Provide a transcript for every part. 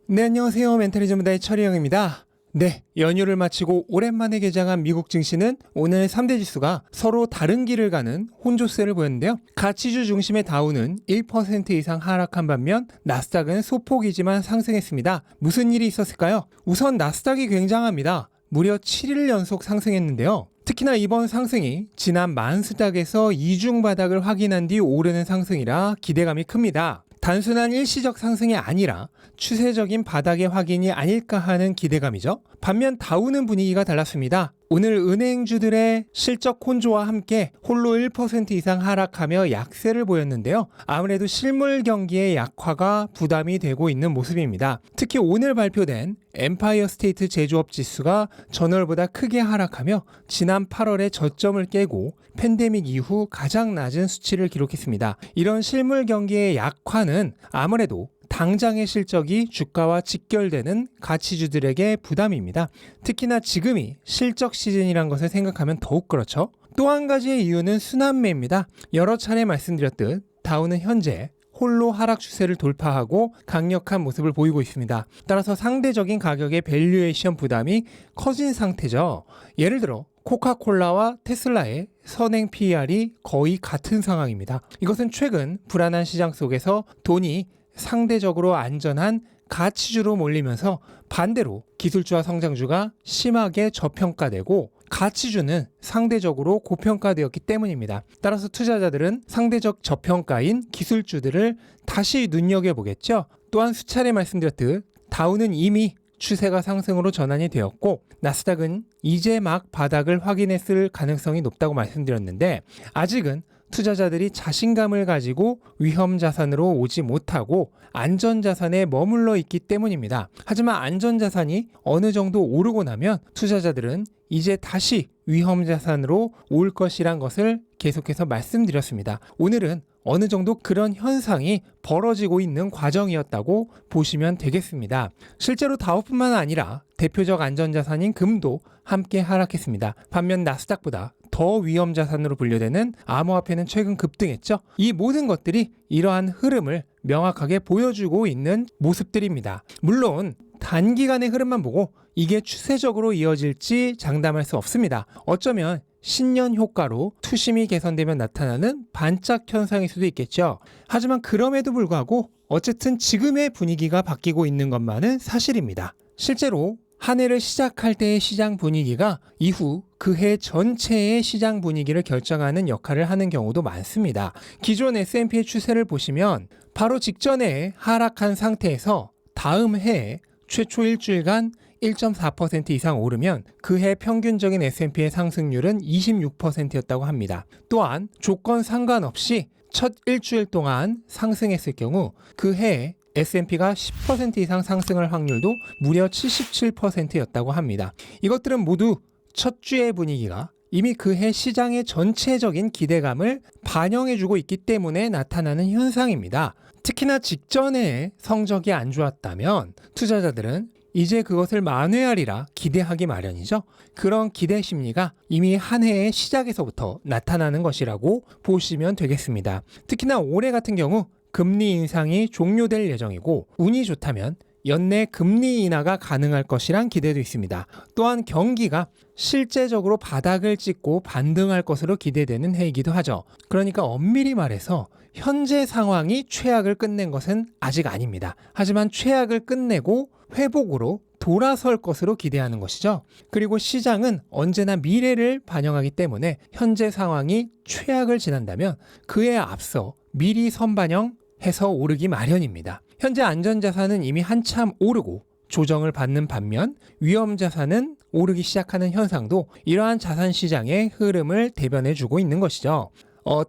네, 안녕하세요. 멘탈리즘의 철이형입니다. 네, 연휴를 마치고 오랜만에 개장한 미국 증시는 오늘 3대 지수가 서로 다른 길을 가는 혼조세를 보였는데요. 가치주 중심의 다우는 1% 이상 하락한 반면 나스닥은 소폭이지만 상승했습니다. 무슨 일이 있었을까요? 우선 나스닥이 굉장합니다. 무려 7일 연속 상승했는데요. 특히나 이번 상승이 지난 만스닥에서 이중 바닥을 확인한 뒤 오르는 상승이라 기대감이 큽니다. 단순한 일시적 상승이 아니라 추세적인 바닥의 확인이 아닐까 하는 기대감이죠. 반면 다우는 분위기가 달랐습니다. 오늘 은행주들의 실적 혼조와 함께 홀로 1% 이상 하락하며 약세를 보였는데요. 아무래도 실물 경기의 약화가 부담이 되고 있는 모습입니다. 특히 오늘 발표된 엠파이어 스테이트 제조업 지수가 전월보다 크게 하락하며 지난 8월에 저점을 깨고 팬데믹 이후 가장 낮은 수치를 기록했습니다. 이런 실물 경기의 약화는 아무래도 당장의 실적이 주가와 직결되는 가치주들에게 부담입니다. 특히나 지금이 실적 시즌이란 것을 생각하면 더욱 그렇죠. 또 한 가지의 이유는 순환매입니다. 여러 차례 말씀드렸듯 다우는 현재 홀로 하락 추세를 돌파하고 강력한 모습을 보이고 있습니다. 따라서 상대적인 가격의 밸류에이션 부담이 커진 상태죠. 예를 들어 코카콜라와 테슬라의 선행 PER이 거의 같은 상황입니다. 이것은 최근 불안한 시장 속에서 돈이 상대적으로 안전한 가치주로 몰리면서 반대로 기술주와 성장주가 심하게 저평가되고 가치주는 상대적으로 고평가되었기 때문입니다. 따라서 투자자들은 상대적 저평가인 기술주들을 다시 눈여겨보겠죠. 또한 수차례 말씀드렸듯 다우는 이미 추세가 상승으로 전환이 되었고 나스닥은 이제 막 바닥을 확인했을 가능성이 높다고 말씀드렸는데 아직은 투자자들이 자신감을 가지고 위험 자산으로 오지 못하고 안전 자산에 머물러 있기 때문입니다. 하지만 안전 자산이 어느 정도 오르고 나면 투자자들은 이제 다시 위험 자산으로 올 것이란 것을 계속해서 말씀드렸습니다. 오늘은 어느 정도 그런 현상이 벌어지고 있는 과정이었다고 보시면 되겠습니다. 실제로 다우뿐만 아니라 대표적 안전자산인 금도 함께 하락했습니다. 반면 나스닥보다 더 위험 자산으로 분류되는 암호화폐는 최근 급등했죠. 이 모든 것들이 이러한 흐름을 명확하게 보여주고 있는 모습들입니다. 물론 단기간의 흐름만 보고 이게 추세적으로 이어질지 장담할 수 없습니다. 어쩌면 신년 효과로 투심이 개선되면 나타나는 반짝 현상일 수도 있겠죠. 하지만 그럼에도 불구하고 어쨌든 지금의 분위기가 바뀌고 있는 것만은 사실입니다. 실제로 한 해를 시작할 때의 시장 분위기가 이후 그 해 전체의 시장 분위기를 결정하는 역할을 하는 경우도 많습니다. 기존 S&P의 추세를 보시면 바로 직전에 하락한 상태에서 다음 해에 최초 일주일간 1.4% 이상 오르면 그 해 평균적인 S&P의 상승률은 26%였다고 합니다. 또한 조건 상관없이 첫 일주일 동안 상승했을 경우 그 해에 S&P가 10% 이상 상승할 확률도 무려 77%였다고 합니다. 이것들은 모두 첫 주의 분위기가 이미 그 해 시장의 전체적인 기대감을 반영해주고 있기 때문에 나타나는 현상입니다. 특히나 직전에 성적이 안 좋았다면 투자자들은 이제 그것을 만회하리라 기대하기 마련이죠. 그런 기대 심리가 이미 한 해의 시작에서부터 나타나는 것이라고 보시면 되겠습니다. 특히나 올해 같은 경우 금리 인상이 종료될 예정이고 운이 좋다면 연내 금리 인하가 가능할 것이란 기대도 있습니다. 또한 경기가 실제적으로 바닥을 찍고 반등할 것으로 기대되는 해이기도 하죠. 그러니까 엄밀히 말해서 현재 상황이 최악을 끝낸 것은 아직 아닙니다. 하지만 최악을 끝내고 회복으로 돌아설 것으로 기대하는 것이죠. 그리고 시장은 언제나 미래를 반영하기 때문에 현재 상황이 최악을 지난다면 그에 앞서 미리 선반영해서 오르기 마련입니다. 현재 안전자산은 이미 한참 오르고 조정을 받는 반면 위험자산은 오르기 시작하는 현상도 이러한 자산시장의 흐름을 대변해주고 있는 것이죠.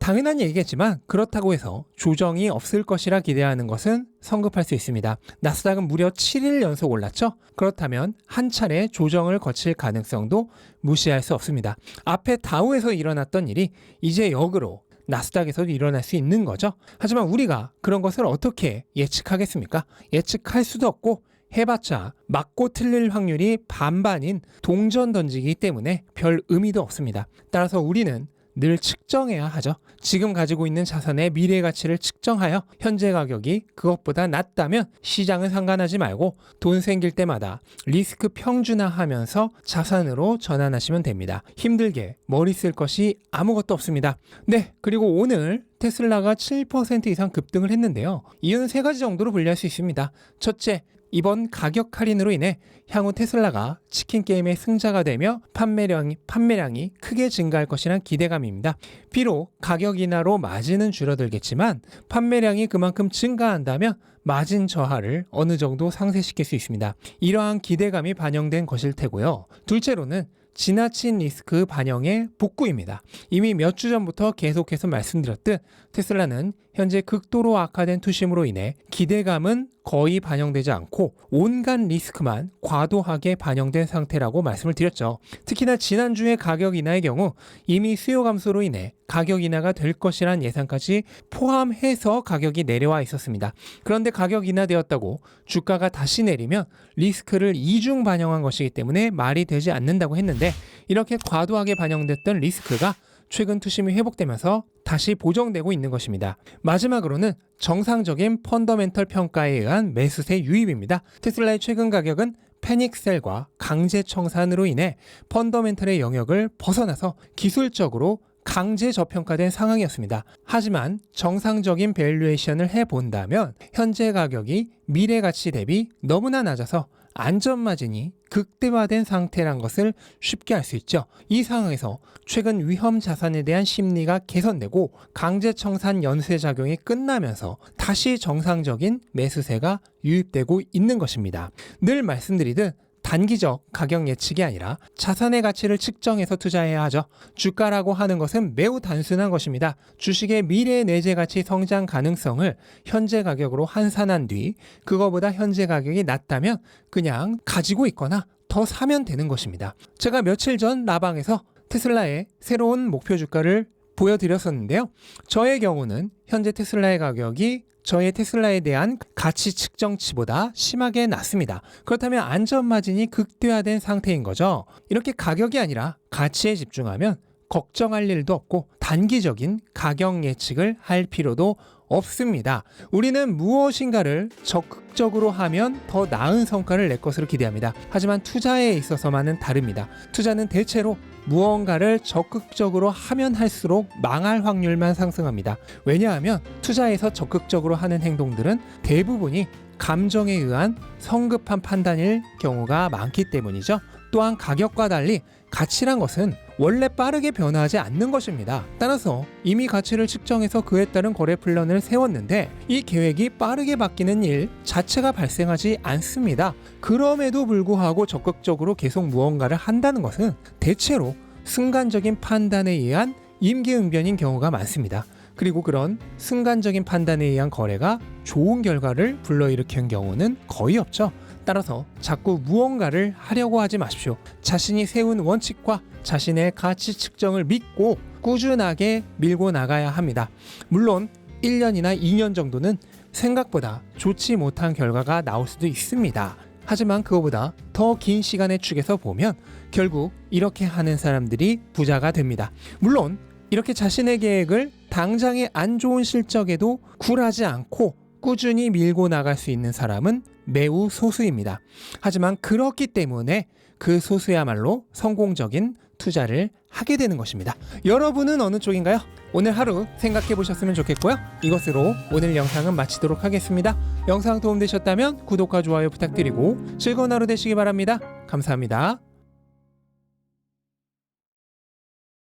당연한 얘기겠지만 그렇다고 해서 조정이 없을 것이라 기대하는 것은 성급할 수 있습니다. 나스닥은 무려 7일 연속 올랐죠? 그렇다면 한 차례 조정을 거칠 가능성도 무시할 수 없습니다. 앞에 다우에서 일어났던 일이 이제 역으로 나스닥에서도 일어날 수 있는 거죠. 하지만 우리가 그런 것을 어떻게 예측하겠습니까? 예측할 수도 없고 해봤자 맞고 틀릴 확률이 반반인 동전 던지기 때문에 별 의미도 없습니다. 따라서 우리는 늘 측정해야 하죠. 지금 가지고 있는 자산의 미래 가치를 측정하여 현재 가격이 그것보다 낮다면 시장은 상관하지 말고 돈 생길 때마다 리스크 평준화하면서 자산으로 전환하시면 됩니다. 힘들게 머리 쓸 것이 아무것도 없습니다. 네, 그리고 오늘 테슬라가 7% 이상 급등을 했는데요. 이유는 세 가지 정도로 분류할 수 있습니다. 첫째, 이번 가격 할인으로 인해 향후 테슬라가 치킨 게임의 승자가 되며 판매량이 크게 증가할 것이란 기대감입니다. 비록 가격 인하로 마진은 줄어들겠지만 판매량이 그만큼 증가한다면 마진 저하를 어느 정도 상쇄시킬 수 있습니다. 이러한 기대감이 반영된 것일 테고요. 둘째로는 지나친 리스크 반영의 복구입니다. 이미 몇 주 전부터 계속해서 말씀드렸듯 테슬라는 현재 극도로 악화된 투심으로 인해 기대감은 거의 반영되지 않고 온갖 리스크만 과도하게 반영된 상태라고 말씀을 드렸죠. 특히나 지난주의 가격 인하의 경우 이미 수요 감소로 인해 가격 인하가 될 것이란 예상까지 포함해서 가격이 내려와 있었습니다. 그런데 가격 인하되었다고 주가가 다시 내리면 리스크를 이중 반영한 것이기 때문에 말이 되지 않는다고 했는데 이렇게 과도하게 반영됐던 리스크가 최근 투심이 회복되면서 다시 보정되고 있는 것입니다. 마지막으로는 정상적인 펀더멘털 평가에 의한 매수세 유입입니다. 테슬라의 최근 가격은 패닉셀과 강제 청산으로 인해 펀더멘털의 영역을 벗어나서 기술적으로 강제 저평가된 상황이었습니다. 하지만 정상적인 밸류에이션을 해본다면 현재 가격이 미래 가치 대비 너무나 낮아서 안전마진이 극대화된 상태란 것을 쉽게 알 수 있죠. 이 상황에서 최근 위험 자산에 대한 심리가 개선되고 강제청산 연쇄작용이 끝나면서 다시 정상적인 매수세가 유입되고 있는 것입니다. 늘 말씀드리듯 단기적 가격 예측이 아니라 자산의 가치를 측정해서 투자해야 하죠. 주가라고 하는 것은 매우 단순한 것입니다. 주식의 미래 내재 가치 성장 가능성을 현재 가격으로 환산한 뒤 그거보다 현재 가격이 낮다면 그냥 가지고 있거나 더 사면 되는 것입니다. 제가 며칠 전 라방에서 테슬라의 새로운 목표 주가를 보여드렸었는데요. 저의 경우는 현재 테슬라의 가격이 저의 테슬라에 대한 가치 측정치보다 심하게 낮습니다. 그렇다면 안전마진이 극대화된 상태인 거죠. 이렇게 가격이 아니라 가치에 집중하면 걱정할 일도 없고 단기적인 가격 예측을 할 필요도 없습니다. 우리는 무엇인가를 적극적으로 하면 더 나은 성과를 낼 것으로 기대합니다. 하지만 투자에 있어서만은 다릅니다. 투자는 대체로 무언가를 적극적으로 하면 할수록 망할 확률만 상승합니다. 왜냐하면 투자에서 적극적으로 하는 행동들은 대부분이 감정에 의한 성급한 판단일 경우가 많기 때문이죠. 또한 가격과 달리 가치란 것은 원래 빠르게 변화하지 않는 것입니다. 따라서 이미 가치를 측정해서 그에 따른 거래 플랜을 세웠는데 이 계획이 빠르게 바뀌는 일 자체가 발생하지 않습니다. 그럼에도 불구하고 적극적으로 계속 무언가를 한다는 것은 대체로 순간적인 판단에 의한 임기응변인 경우가 많습니다. 그리고 그런 순간적인 판단에 의한 거래가 좋은 결과를 불러일으키는 경우는 거의 없죠. 따라서 자꾸 무언가를 하려고 하지 마십시오. 자신이 세운 원칙과 자신의 가치 측정을 믿고 꾸준하게 밀고 나가야 합니다. 물론 1년이나 2년 정도는 생각보다 좋지 못한 결과가 나올 수도 있습니다. 하지만 그거보다 더 긴 시간의 축에서 보면 결국 이렇게 하는 사람들이 부자가 됩니다. 물론 이렇게 자신의 계획을 당장의 안 좋은 실적에도 굴하지 않고 꾸준히 밀고 나갈 수 있는 사람은 매우 소수입니다. 하지만 그렇기 때문에 그 소수야말로 성공적인 투자를 하게 되는 것입니다. 여러분은 어느 쪽인가요? 오늘 하루 생각해 보셨으면 좋겠고요. 이것으로 오늘 영상은 마치도록 하겠습니다. 영상 도움되셨다면 구독과 좋아요 부탁드리고 즐거운 하루 되시기 바랍니다. 감사합니다.